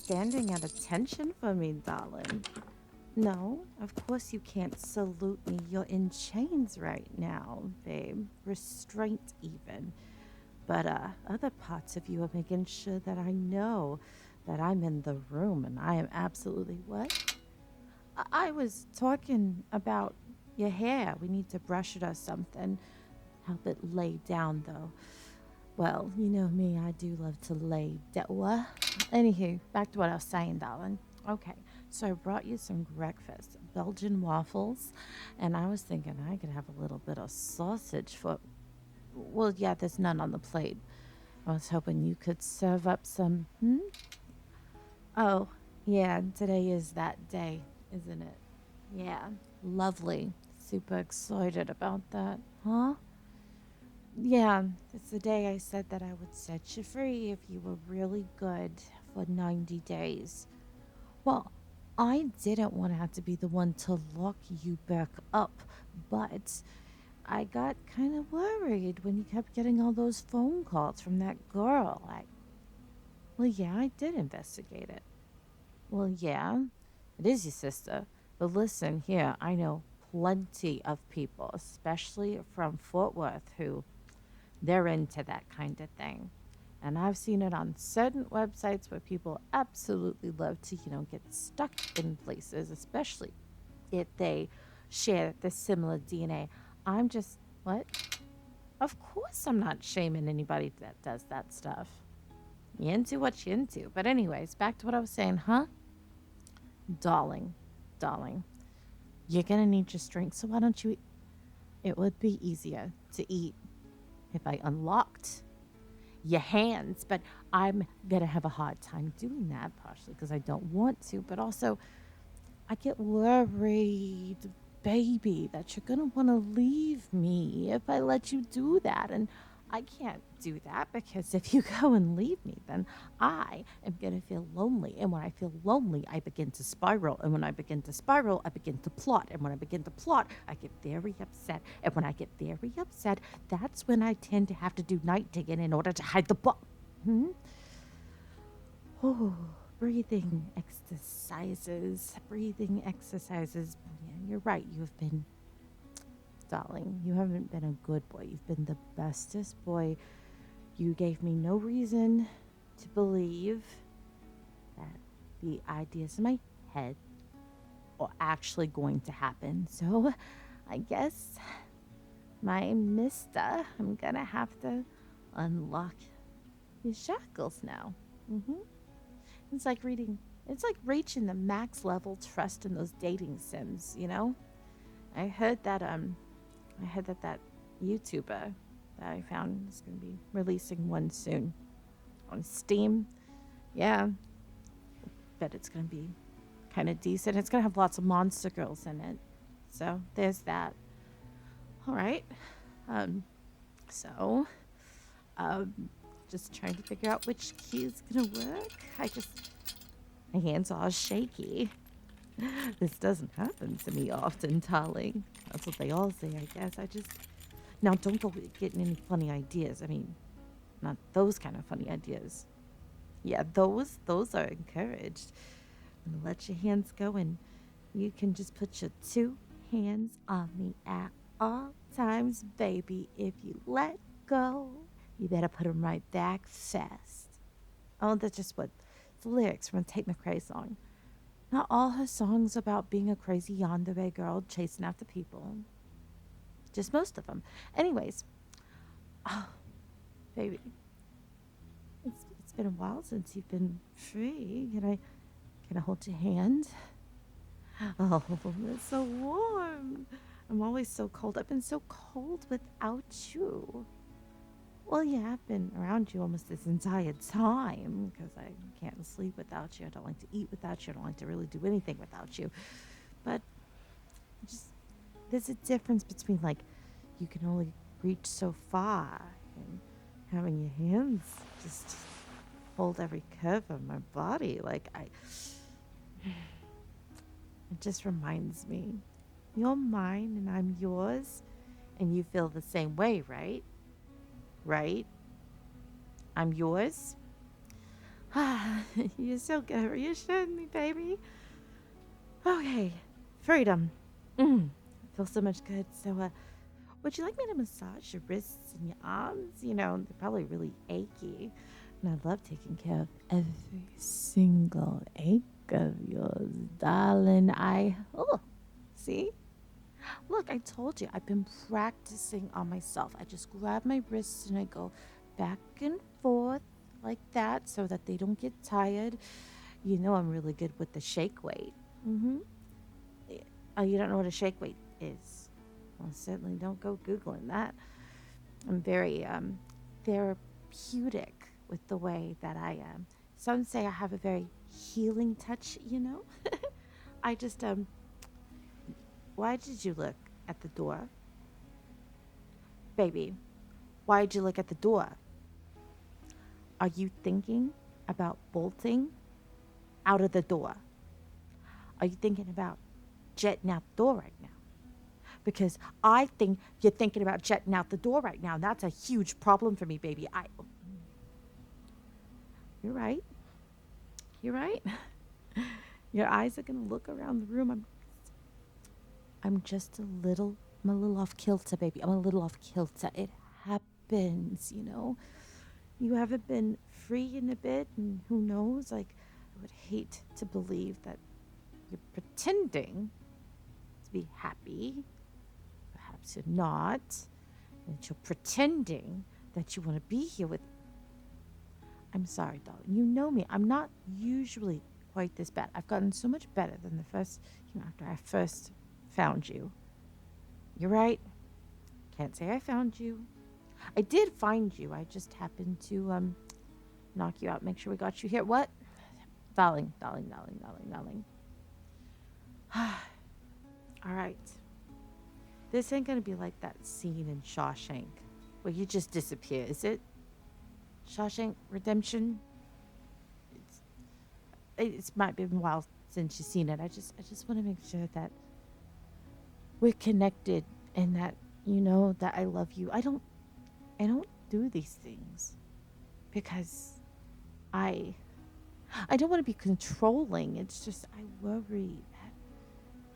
standing at attention for me, darling. No, of course you can't salute me. You're in chains right now, babe. Restraint, even. But other parts of you are making sure that I know that I'm in the room and I am absolutely what? I was talking about your hair. We need to brush it or something. Help it lay down, though. Well, you know me, I do love to lay down. What? Anywho, back to what I was saying, darling. Okay, so I brought you some breakfast, Belgian waffles, and I was thinking I could have a little bit of sausage for. Well, yeah, there's none on the plate. I was hoping you could serve up some. Hmm? Oh, yeah, today is that day, isn't it? Yeah, lovely. Super excited about that. Huh? Yeah, it's the day I said that I would set you free if you were really good for 90 days. Well, I didn't want to have to be the one to lock you back up, but I got kind of worried when you kept getting all those phone calls from that girl. Well, yeah, I did investigate it. Well, yeah, it is your sister. But listen here, I know plenty of people, especially from Fort Worth, who they're into that kind of thing. And I've seen it on certain websites where people absolutely love to, get stuck in places, especially if they share the similar DNA. I'm just, what? Of course, I'm not shaming anybody that does that stuff. You into what you into. But, anyways, back to what I was saying, huh? Darling, darling, you're going to need your strength. So, why don't you? It would be easier to eat if I unlocked your hands, but I'm gonna have a hard time doing that, partially because I don't want to, but also I get worried, baby, that you're gonna want to leave me if I let you do that. And I can't do that because if you go and leave me, then I am gonna feel lonely. And when I feel lonely, I begin to spiral. And when I begin to spiral, I begin to plot. And when I begin to plot, I get very upset. And when I get very upset, that's when I tend to have to do night digging in order to hide the Hmm? Oh, breathing exercises. Breathing exercises. Yeah, you're right. You've been, darling, you haven't been a good boy. You've been the bestest boy. You gave me no reason to believe that the ideas in my head are actually going to happen. So I guess, my mister, I'm gonna have to unlock his shackles now. Hmm. It's like it's like reaching the max level trust in those dating sims, you know? I heard that that YouTuber that I found is going to be releasing one soon on Steam. Yeah, bet it's going to be kind of decent. It's going to have lots of monster girls in it. So, there's that. All right. Um so, um just trying to figure out which key is going to work. My hands are all shaky. This doesn't happen to me often, darling. That's what they all say, I guess. Now, don't go getting any funny ideas. I mean, not those kind of funny ideas. Yeah, those are encouraged. I'm gonna let your hands go, and you can just put your two hands on me at all times, baby. If you let go, you better put them right back fast. Oh, that's just what the lyrics from a Tate McRae song. Not all her songs about being a crazy yandere girl chasing after people. Just most of them. Anyways, oh, baby, it's been a while since you've been free. Can I hold your hand? Oh, it's so warm. I'm always so cold. I've been so cold without you. Well, yeah, I've been around you almost this entire time because I can't sleep without you. I don't like to eat without you. I don't like to really do anything without you. But just there's a difference between like you can only reach so far and having your hands just hold every curve of my body. It just reminds me, you're mine and I'm yours, and you feel the same way, right? Right? I'm yours. You're so good. Reassuring me, baby. Okay, freedom. Feels so much good. So, would you like me to massage your wrists and your arms? You know, they're probably really achy. And I love taking care of every single ache of yours, darling. Oh, see? Look, I told you, I've been practicing on myself. I just grab my wrists and I go back and forth like that so that they don't get tired. You know, I'm really good with the shake weight. Mm-hmm. Oh, you don't know what a shake weight is? Well, certainly don't go Googling that. I'm very therapeutic with the way that I am. Some say I have a very healing touch, you know? I just, why did you look at the door? Baby, why did you look at the door? Are you thinking about bolting out of the door? Are you thinking about jetting out the door right now? Because I think you're thinking about jetting out the door right now. That's a huge problem for me, baby. You're right. You're right. Your eyes are gonna look around the room. I'm just I'm a little off kilter, baby. I'm a little off kilter. It happens, you know. You haven't been free in a bit, and who knows? Like, I would hate to believe that you're pretending to be happy. Perhaps you're not. That you're pretending that you want to be here with. I'm sorry, darling. You know me. I'm not usually quite this bad. I've gotten so much better than the first, after I first found you. You're right. Can't say I found you. I did find you. I just happened to knock you out. Make sure we got you here. What? Darling. All right. This ain't gonna be like that scene in Shawshank where you just disappear, is it? Shawshank Redemption. It's might be a while since you've seen it. I just want to make sure that we're connected and that you know that I love you. I don't do these things because I don't want to be controlling. It's just I worry that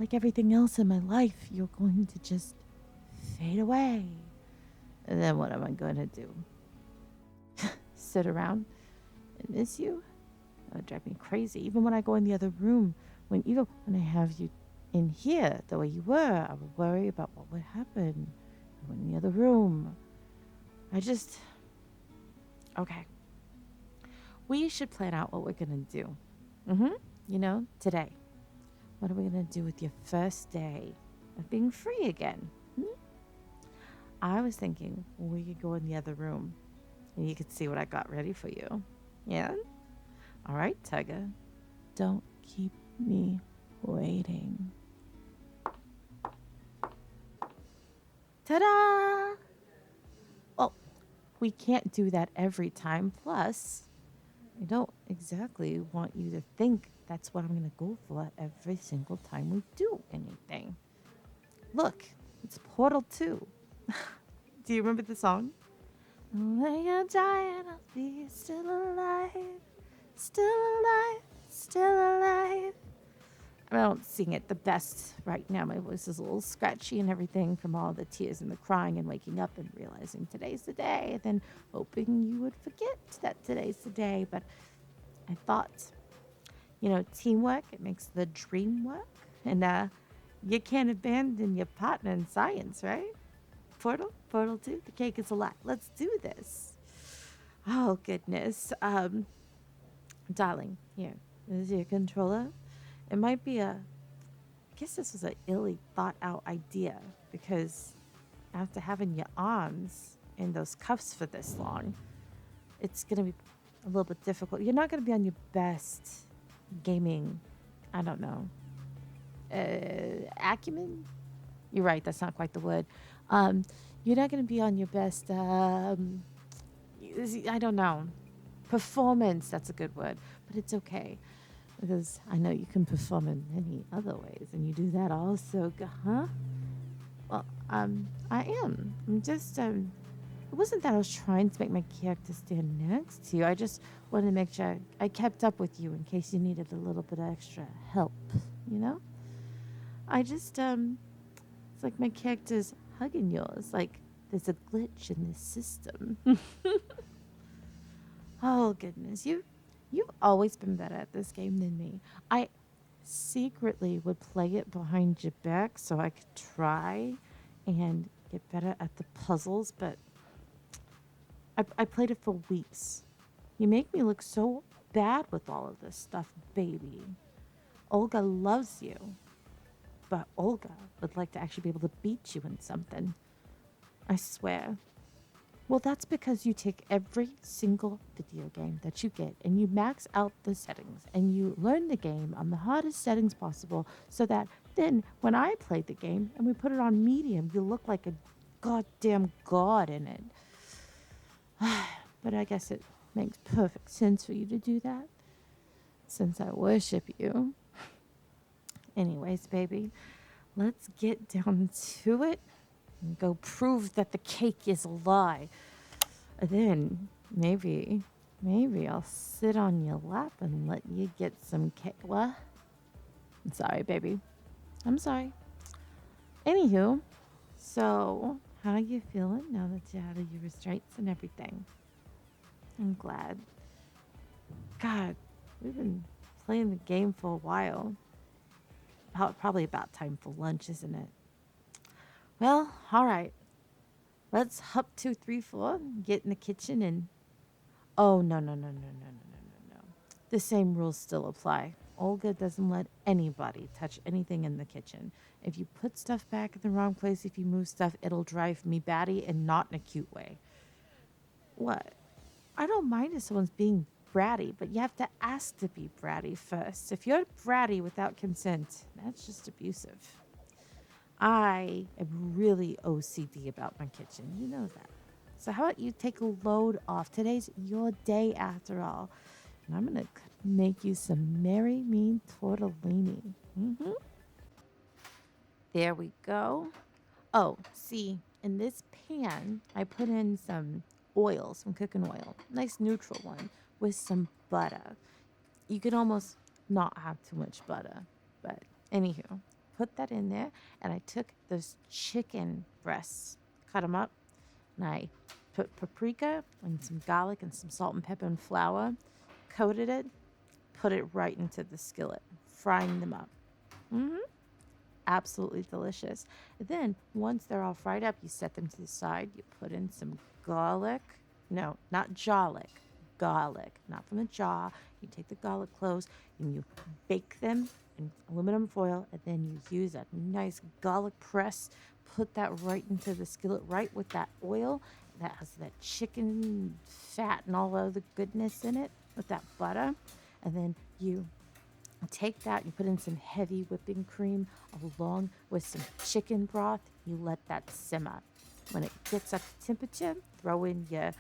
like everything else in my life, you're going to just fade away. And then what am I going to do? Sit around and miss you? That would drive me crazy. Even when I go in the other room, even when I have you in here the way you were, I would worry about what would happen. I went in the other room. Okay. We should plan out what we're going to do. You know, today. What are we going to do with your first day of being free again? I was thinking we could go in the other room and you could see what I got ready for you. Yeah? All right, Tugga. Don't keep me waiting. Ta-da! Well, we can't do that every time. Plus, I don't exactly want you to think that's what I'm going to go for every single time we do anything. Look, it's Portal 2. Do you remember the song? When you're dying, I'll be still alive, still alive, still alive. I don't sing it the best right now. My voice is a little scratchy and everything from all the tears and the crying and waking up and realizing today's the day and then hoping you would forget that today's the day. But I thought, teamwork, it makes the dream work. And you can't abandon your partner in science, right? Portal 2, the cake is a lot. Let's do this. Oh, goodness. Darling, here, this is your controller. It might be I guess this was an illy thought out idea because after having your arms in those cuffs for this long, it's going to be a little bit difficult. You're not going to be on your best gaming, I don't know, acumen? You're right, that's not quite the word. You're not going to be on your best, I don't know, performance, that's a good word, but it's okay. Because I know you can perform in many other ways, and you do that also, huh? Well, I am. I'm just, It wasn't that I was trying to make my character stand next to you. I just wanted to make sure I kept up with you in case you needed a little bit of extra help, you know? I just, it's like my character's hugging yours. Like there's a glitch in this system. Oh, goodness. You've always been better at this game than me. I secretly would play it behind your back so I could try and get better at the puzzles, but I played it for weeks. You make me look so bad with all of this stuff, baby. Olga loves you, but Olga would like to actually be able to beat you in something. I swear. Well, that's because you take every single video game that you get and you max out the settings and you learn the game on the hardest settings possible so that then when I play the game and we put it on medium, you look like a goddamn god in it. But I guess it makes perfect sense for you to do that since I worship you. Anyways, baby, let's get down to it and go prove that the cake is a lie. And then maybe I'll sit on your lap and let you get some cake. What? I'm sorry, baby. I'm sorry. Anywho, so how you feeling now that you're out of your restraints and everything? I'm glad. God, we've been playing the game for a while. Probably about time for lunch, isn't it? Well, all right. Let's hop 2, 3, 4, get in the kitchen and. Oh, no. The same rules still apply. Olga doesn't let anybody touch anything in the kitchen. If you put stuff back in the wrong place, if you move stuff, it'll drive me batty and not in a cute way. What? I don't mind if someone's being bratty, but you have to ask to be bratty first. If you're bratty without consent, that's just abusive. I am really OCD about my kitchen. You know that. So how about you take a load off? Today's your day after all. And I'm going to make you some Mary Me tortellini. There we go. Oh, see, in this pan, I put in some oil, some cooking oil. Nice neutral one with some butter. You could almost not have too much butter. But anywho, put that in there. And I took those chicken breasts, cut them up, and I put paprika and some garlic and some salt and pepper and flour, coated it, put it right into the skillet, frying them up. Absolutely delicious. Then, once they're all fried up, you set them to the side. You put in some garlic. No, not jawlic. Garlic, not from the jaw. You take the garlic cloves and you bake them in aluminum foil, and then you use a nice garlic press. Put that right into the skillet, right with that oil that has that chicken fat and all of the goodness in it with that butter. And then you take that, you put in some heavy whipping cream along with some chicken broth. You let that simmer. When it gets up to temperature, throw in your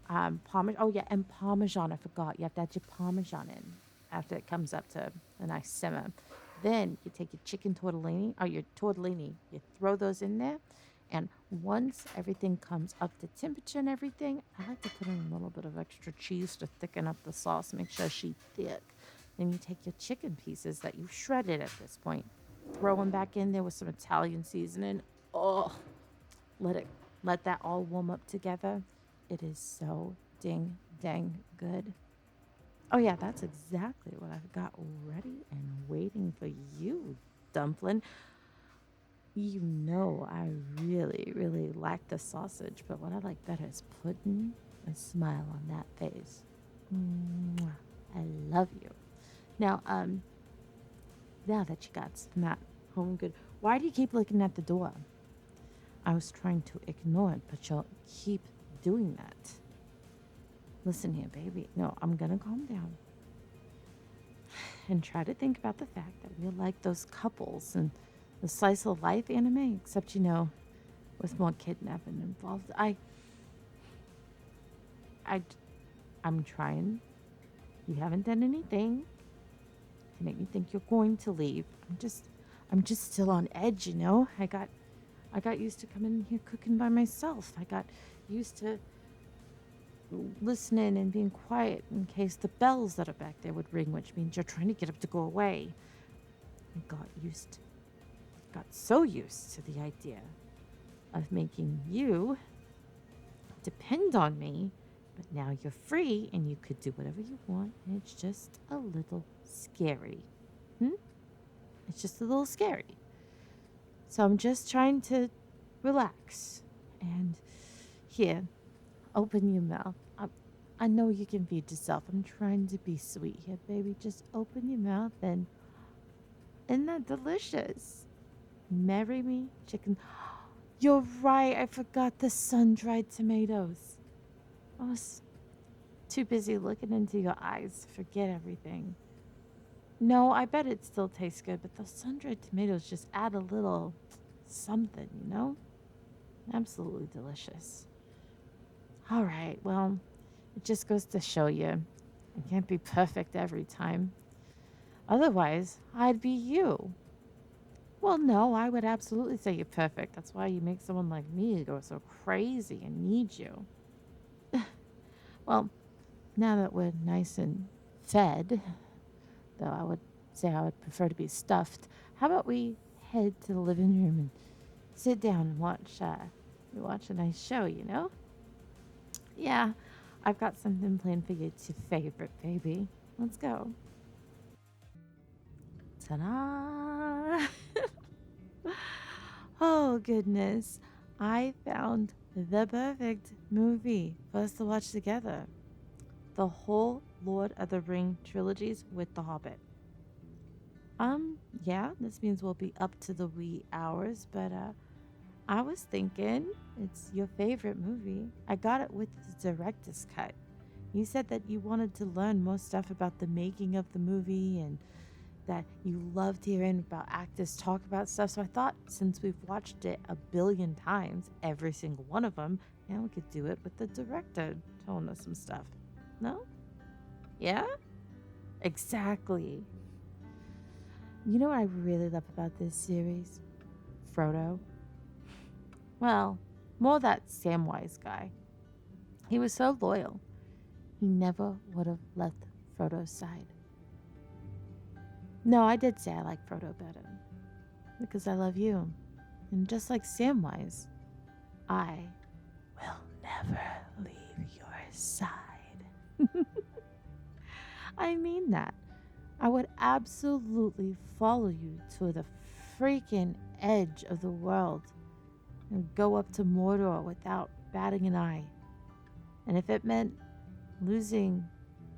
Parmesan. Oh, yeah, and Parmesan, I forgot. You have to add your Parmesan in after it comes up to a nice simmer. Then you take your chicken tortellini, or your tortellini, you throw those in there. And once everything comes up to temperature and everything, I like to put in a little bit of extra cheese to thicken up the sauce, make sure she's thick. Then you take your chicken pieces that you've shredded at this point, throw them back in there with some Italian seasoning. Oh, let that all warm up together. It is so dang good. Oh yeah, that's exactly what I've got ready and waiting for you, dumpling. You know I really like the sausage, but what I like better is putting a smile on that face. Mwah. I love you. Now, now that you got that home good, why do you keep looking at the door? I was trying to ignore it, but you'll keep doing that. Listen here, baby. No, I'm gonna calm down and try to think about the fact that we're like those couples and the slice of life anime, except with more kidnapping involved. I'm trying. You haven't done anything to make me think you're going to leave. I'm just still on edge, you know. I got used to coming in here cooking by myself. I got used to listening and being quiet in case the bells that are back there would ring, which means you're trying to get up to go away. I got so used to the idea of making you depend on me, but now you're free and you could do whatever you want, and it's just a little scary. Hmm? It's just a little scary. So I'm just trying to relax. And here, open your mouth. I know you can feed yourself. I'm trying to be sweet here, baby. Just open your mouth and isn't that delicious? Marry me, chicken. You're right. I forgot the sun-dried tomatoes. I was too busy looking into your eyes to forget everything. No, I bet it still tastes good, but the sun-dried tomatoes just add a little something, you know? Absolutely delicious. All right, well, it just goes to show you I can't be perfect every time. Otherwise, I'd be you. Well, no, I would absolutely say you're perfect. That's why you make someone like me go so crazy and need you. Well, now that we're nice and fed, though I would say I would prefer to be stuffed, how about we head to the living room and sit down and watch a nice show, you know? Yeah, I've got something planned for your favorite baby. Let's go. Ta-da! Oh, goodness. I found the perfect movie for us to watch together. The whole Lord of the Ring trilogies with The Hobbit. Yeah, this means we'll be up to the wee hours, but I was thinking it's your favorite movie. I got it with the director's cut. You said that you wanted to learn more stuff about the making of the movie and that you loved hearing about actors talk about stuff. So I thought since we've watched it a billion times, every single one of them, now we could do it with the director telling us some stuff. No? Yeah? Exactly. You know what I really love about this series? Frodo. Well, more that Samwise guy. He was so loyal. He never would have left Frodo's side. No, I did say I like Frodo better. Because I love you. And just like Samwise, I will never leave your side. I mean that. I would absolutely follow you to the freaking edge of the world and go up to Mordor without batting an eye. And if it meant losing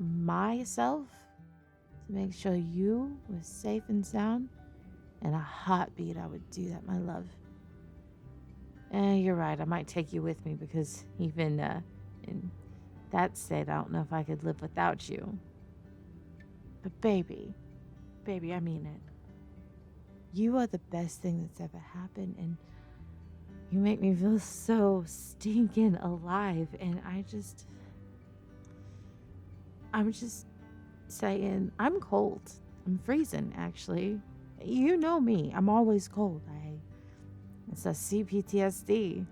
myself to make sure you were safe and sound, in a heartbeat, I would do that, my love. You're right. I might take you with me because even in that state, I don't know if I could live without you. But baby, I mean it. You are the best thing that's ever happened, and you make me feel so stinking alive. And I'm just saying, I'm cold. I'm freezing, actually. You know me. I'm always cold. It's a CPTSD.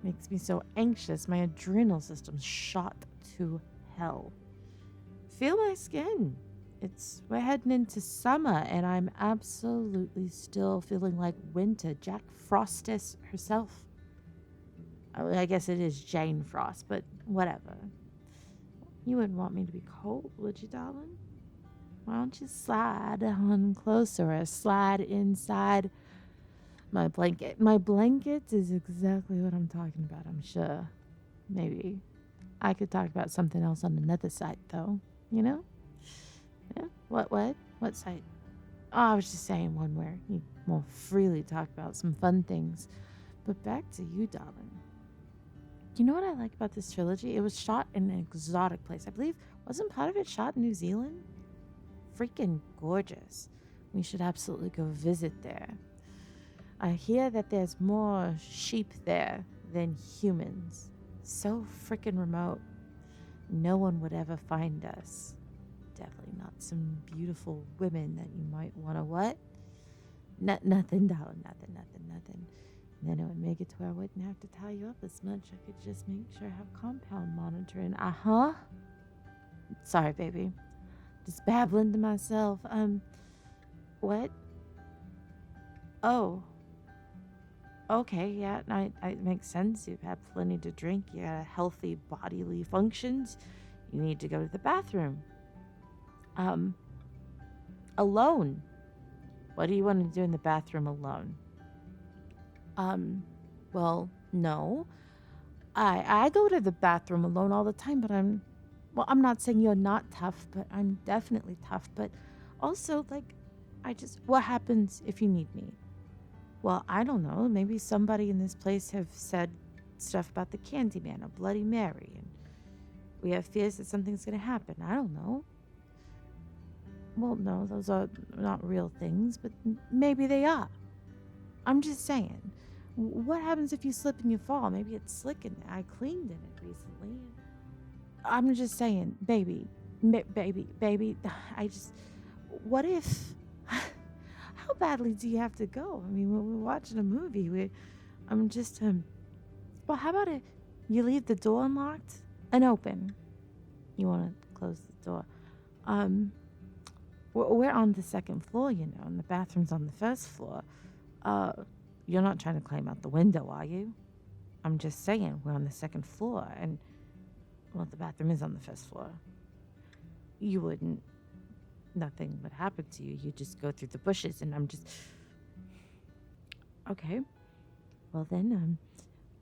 Makes me so anxious. My adrenal system's shot to hell. Feel my skin. We're heading into summer, and I'm absolutely still feeling like winter. Jack Frostess herself. I guess it is Jane Frost, but whatever. You wouldn't want me to be cold, would you, darling? Why don't you slide on closer or slide inside my blanket? My blanket is exactly what I'm talking about, I'm sure. Maybe I could talk about something else on another site, though. You know? Yeah? What site? Oh, I was just saying one where you more freely talk about some fun things. But back to you, darling. You know what I like about this trilogy? It was shot in an exotic place. I believe, wasn't part of it shot in New Zealand? Freaking gorgeous. We should absolutely go visit there. I hear that there's more sheep there than humans. So freaking remote. No one would ever find us. Definitely not some beautiful women that you might want to what? Nothing, darling. Nothing. Then it would make it to where I wouldn't have to tie you up as much. I could just make sure I have compound monitoring. Uh-huh. Sorry, baby. Just babbling to myself. What? Oh. Okay, yeah, it makes sense. You've had plenty to drink. You got healthy bodily functions. You need to go to the bathroom. Um, Alone. What do you want to do in the bathroom alone? Um, well, no. I go to the bathroom alone all the time, but I'm not saying you're not tough, but I'm definitely tough. But also, like, what happens if you need me? Well, I don't know. Maybe somebody in this place have said stuff about the Candyman or Bloody Mary, and we have fears that something's going to happen. I don't know. Well, no, those are not real things, but maybe they are. I'm just saying. What happens if you slip and you fall? Maybe it's slick in there. I cleaned in it recently. I'm just saying, baby, baby. What if? How badly do you have to go? I mean, when we're watching a movie, I'm just Well, how about it? You leave the door unlocked and open. You want to close the door. We're on the second floor, and the bathroom's on the first floor. You're not trying to climb out the window, are you? I'm just saying, we're on the second floor, and, well, the bathroom is on the first floor. You wouldn't, nothing would happen to you. You just go through the bushes, and I'm just, okay. Well, then,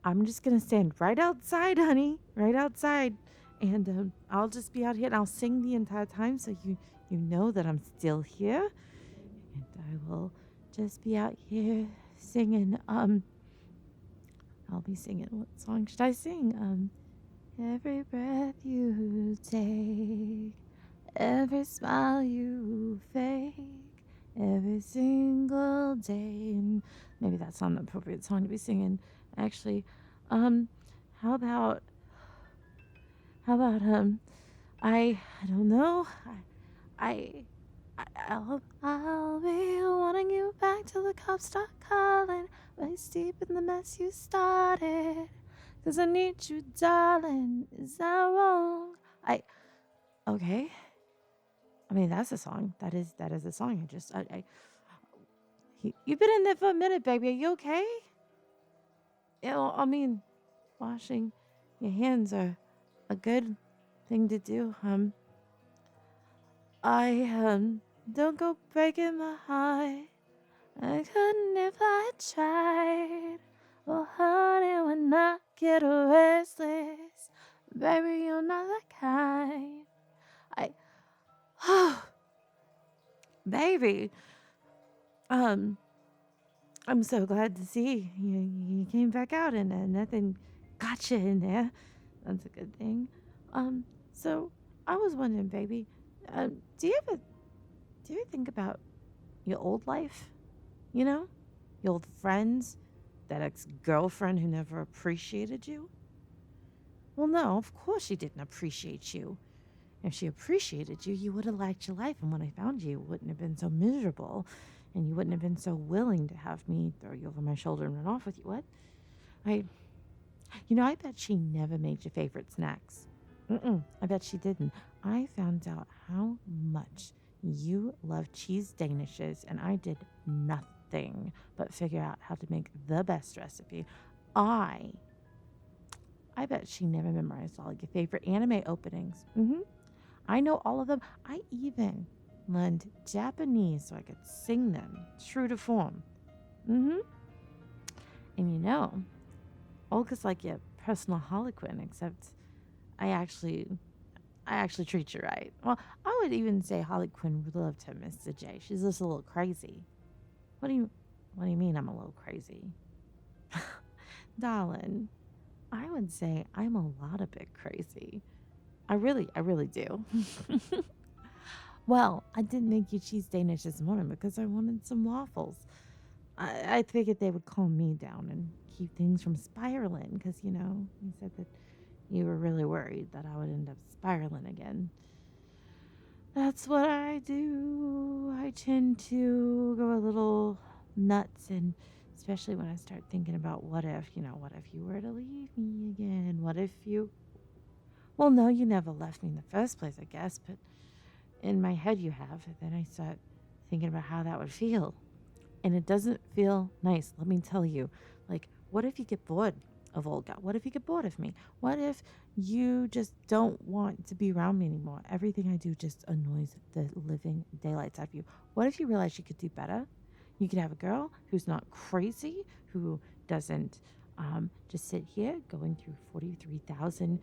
I'm just going to stand right outside, honey, right outside, and I'll just be out here, and I'll sing the entire time so you know that I'm still here, and I will just be out here singing. I'll be singing. What song should I sing? Every breath you take, every smile you fake, every single day. And maybe that's not an appropriate song to be singing. Actually, how about I don't know. I'll be wanting you back till the cops start calling. Waist deep in the mess you started. 'Cause I need you, darling. Is that wrong? Okay. I mean, that's a song. That is a song. You've been in there for a minute, baby. Are you okay? I mean, washing your hands are a good thing to do. Don't go breaking my heart. I couldn't if I tried. Well, honey, when I get restless, baby, you're not that kind. Oh, baby. I'm so glad to see you came back out and nothing got you in there. That's a good thing. So I was wondering, baby, do you ever think about your old life? You know, your old friends, that ex-girlfriend who never appreciated you? Well, no, of course she didn't appreciate you. If she appreciated you, you would have liked your life, and when I found you, it wouldn't have been so miserable, and you wouldn't have been so willing to have me throw you over my shoulder and run off with you. What? I bet she never made your favorite snacks. I bet she didn't. I found out how much you love cheese danishes, and I did nothing but figure out how to make the best recipe. I bet she never memorized all your favorite anime openings. I know all of them. I even learned Japanese so I could sing them true to form. And Olga's like your personal Harlequin, except I actually treat you right. Well, I would even say Harley Quinn loved her, Mr. J. She's just a little crazy. What do you mean I'm a little crazy? Darling, I would say I'm a lot a bit crazy. I really do. Well, I didn't make you cheese Danish this morning because I wanted some waffles. I figured they would calm me down and keep things from spiraling because, you said that you were really worried that I would end up spiraling again. That's what I do. I tend to go a little nuts and Especially when I start thinking about what if you were to leave me again? What if you. Well, no, you never left me in the first place, I guess, but in my head you have. And then I start thinking about how that would feel. And it doesn't feel nice, let me tell you. Like, what if you get bored of Olga? What if you get bored of me? What if you just don't want to be around me anymore? Everything I do just annoys the living daylights out of you. What if you realize you could do better? You could have a girl who's not crazy, who doesn't just sit here going through 43,000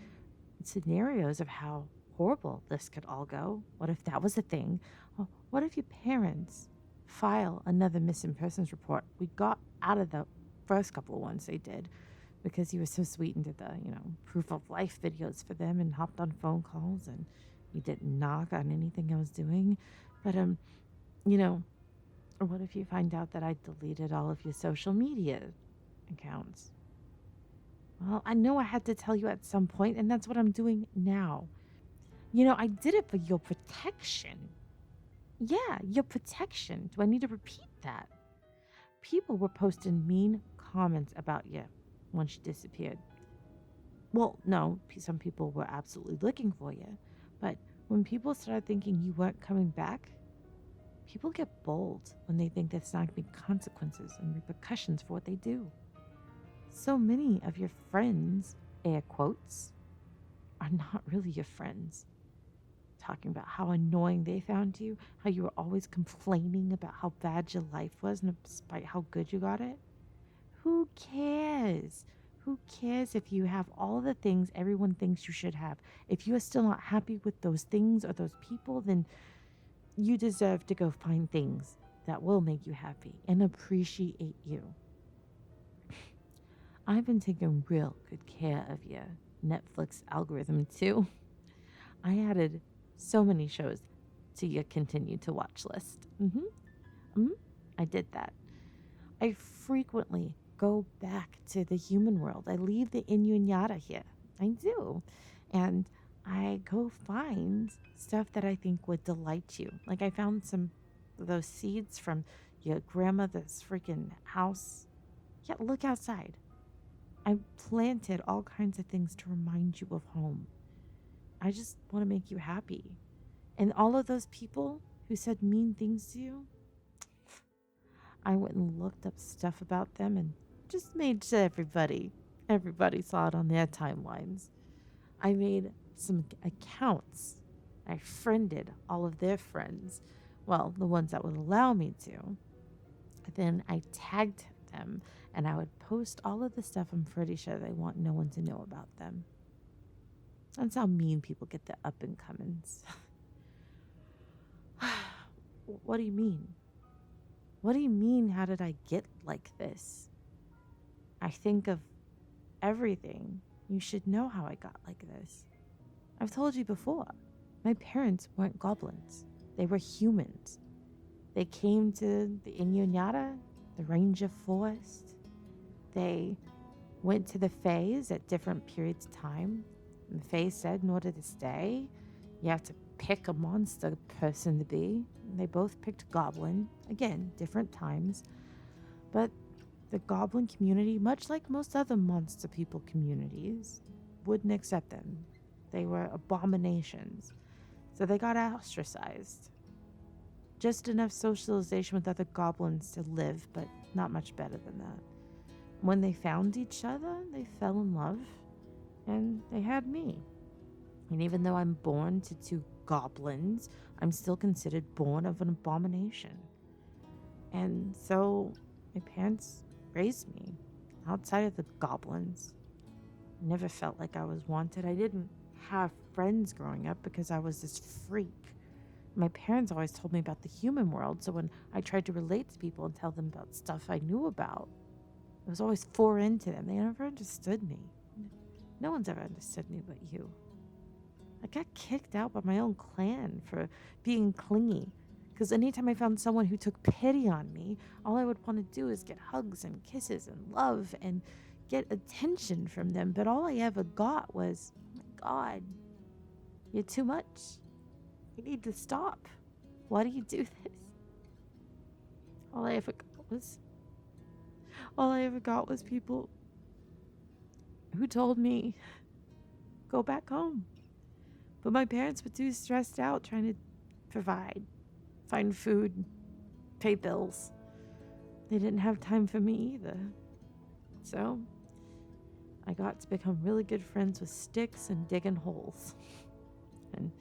scenarios of how horrible this could all go. What if that was a thing? What if your parents file another missing persons report? We got out of the first couple of ones they did because you were so sweet and did the, proof of life videos for them and hopped on phone calls and you didn't knock on anything I was doing. But, you know, or what if you find out that I deleted all of your social media accounts? Well, I know I had to tell you at some point, and that's what I'm doing now. I did it for your protection. Yeah, your protection. Do I need to repeat that? People were posting mean comments about you when she disappeared. Well, no, some people were absolutely looking for you. But when people started thinking you weren't coming back, people get bold when they think there's not going to be consequences and repercussions for what they do. So many of your friends, air quotes, are not really your friends. Talking about how annoying they found you, how you were always complaining about how bad your life was, and despite how good you got it. Who cares? Who cares if you have all the things everyone thinks you should have? If you are still not happy with those things or those people, then you deserve to go find things that will make you happy and appreciate you. I've been taking real good care of your Netflix algorithm too. I added so many shows to your continue to watch list. I did that. I frequently go back to the human world. I leave the Inunyata here. I do. And I go find stuff that I think would delight you. Like I found some of those seeds from your grandmother's freaking house. Yeah, look outside. I planted all kinds of things to remind you of home. I just want to make you happy. And all of those people who said mean things to you, I went and looked up stuff about them and just made sure everybody saw it on their timelines. I made some accounts. I friended all of their friends. Well, the ones that would allow me to. Then I tagged them and I would post all of the stuff I'm pretty sure they want no one to know about them. That's how mean people get the up and comings. What do you mean? What do you mean, how did I get like this? I think of everything. You should know how I got like this. I've told you before, my parents weren't goblins. They were humans. They came to the Inunyata, the Ranger Forest. They went to the Fays at different periods of time. And the Fays said in order to stay, you have to pick a monster person to be. And they both picked Goblin. Again, different times. But the Goblin community, much like most other monster people communities, wouldn't accept them. They were abominations. So they got ostracized. Just enough socialization with other goblins to live, but not much better than that. When they found each other, they fell in love, and they had me. And even though I'm born to two goblins, I'm still considered born of an abomination. And so my parents raised me outside of the goblins. I never felt like I was wanted. I didn't have friends growing up because I was this freak. My parents always told me about the human world, so when I tried to relate to people and tell them about stuff I knew about, it was always foreign to them. They never understood me. No one's ever understood me but you. I got kicked out by my own clan for being clingy. Because anytime I found someone who took pity on me, all I would want to do is get hugs and kisses and love and get attention from them. But all I ever got was, oh my God, you're too much. You need to stop. Why do you do this? All I ever got was, All I ever got was people who told me, go back home. But my parents were too stressed out trying to provide, find food, pay bills. They didn't have time for me either. So I got to become really good friends with sticks and digging holes and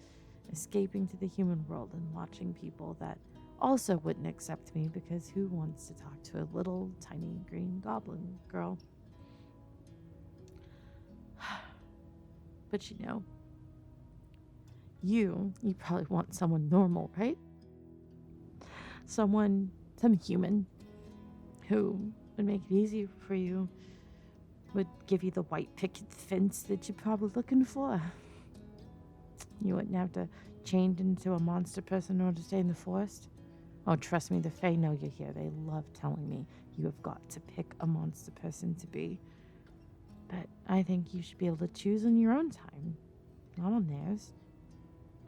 escaping to the human world and watching people that also wouldn't accept me, because who wants to talk to a little tiny green goblin girl? But you probably want someone normal, right? Some human who would make it easy for you, would give you the white picket fence that you're probably looking for. You wouldn't have to change into a monster person in order to stay in the forest. Oh, trust me, the Fae know you're here. They love telling me you have got to pick a monster person to be. But I think you should be able to choose on your own time, not on theirs.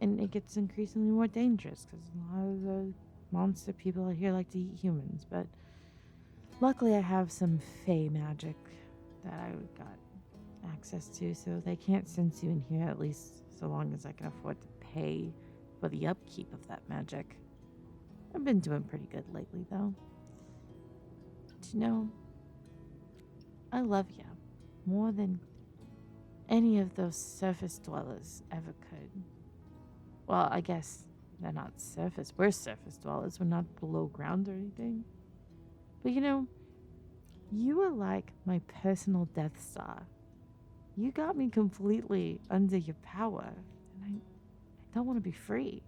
And it gets increasingly more dangerous because a lot of the monster people here like to eat humans. But luckily I have some Fae magic that I got access to, so they can't sense you in here, at least so long as I can afford to pay for the upkeep of that magic. I've been doing pretty good lately, though. But I love you more than any of those surface dwellers ever could. Well, I guess they're not surface. We're surface dwellers. We're not below ground or anything. But you are like my personal Death Star. You got me completely under your power, and I don't want to be free.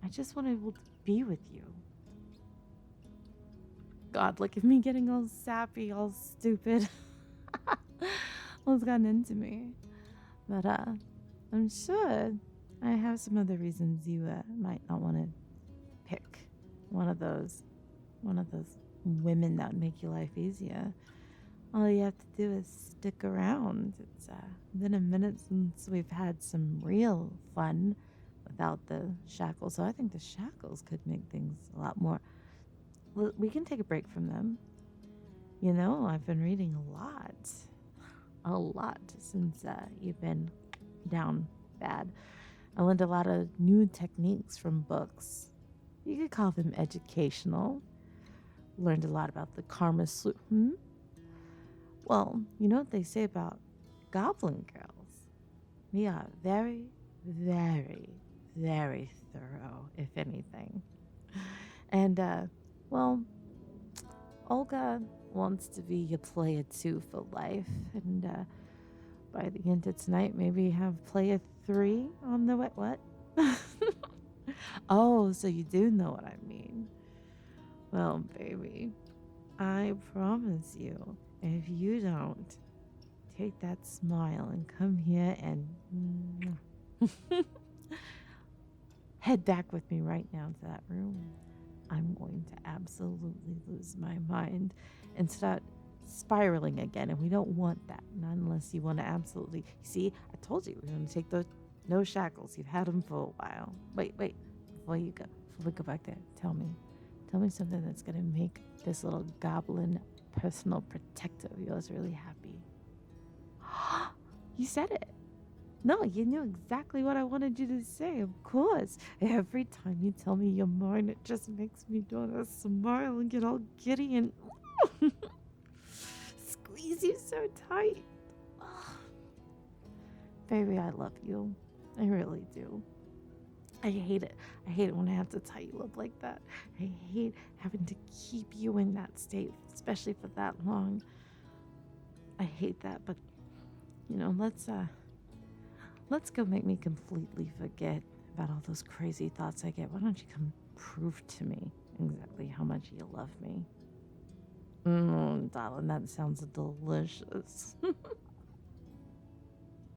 I just want to be able to be with you. God, look at me getting all sappy, all stupid. What's gotten into me? But I'm sure I have some other reasons you might not want to pick one of those women that would make your life easier. All you have to do is stick around. It's been a minute since we've had some real fun without the shackles. So I think the shackles could make things a lot more. We can take a break from them. I've been reading a lot since you've been down bad. I learned a lot of new techniques from books. You could call them educational. Learned a lot about the karma sloop. Well, you know what they say about goblin girls? We are very, very, very thorough, if anything. And, Olga wants to be a player 2 for life. And by the end of tonight, maybe have player 3 on the what? Oh, so you do know what I mean. Well, baby, I promise you, if you don't take that smile and come here and head back with me right now to that room, I'm going to absolutely lose my mind and start spiraling again. And we don't want that. Not unless you want to absolutely. See, I told you we're going to take those no shackles. You've had them for a while. Wait. Before we go back there, tell me something that's going to make this little goblin personal protector of yours really happy. You said it. No, you knew exactly what I wanted you to say, of course. Every time you tell me you're mine, it just makes me want to smile and get all giddy and squeeze you so tight. Baby, I love you. I really do. I hate it. I hate it when I have to tie you up like that. I hate having to keep you in that state, especially for that long. I hate that, but let's go make me completely forget about all those crazy thoughts I get. Why don't you come prove to me exactly how much you love me? Darling, that sounds delicious.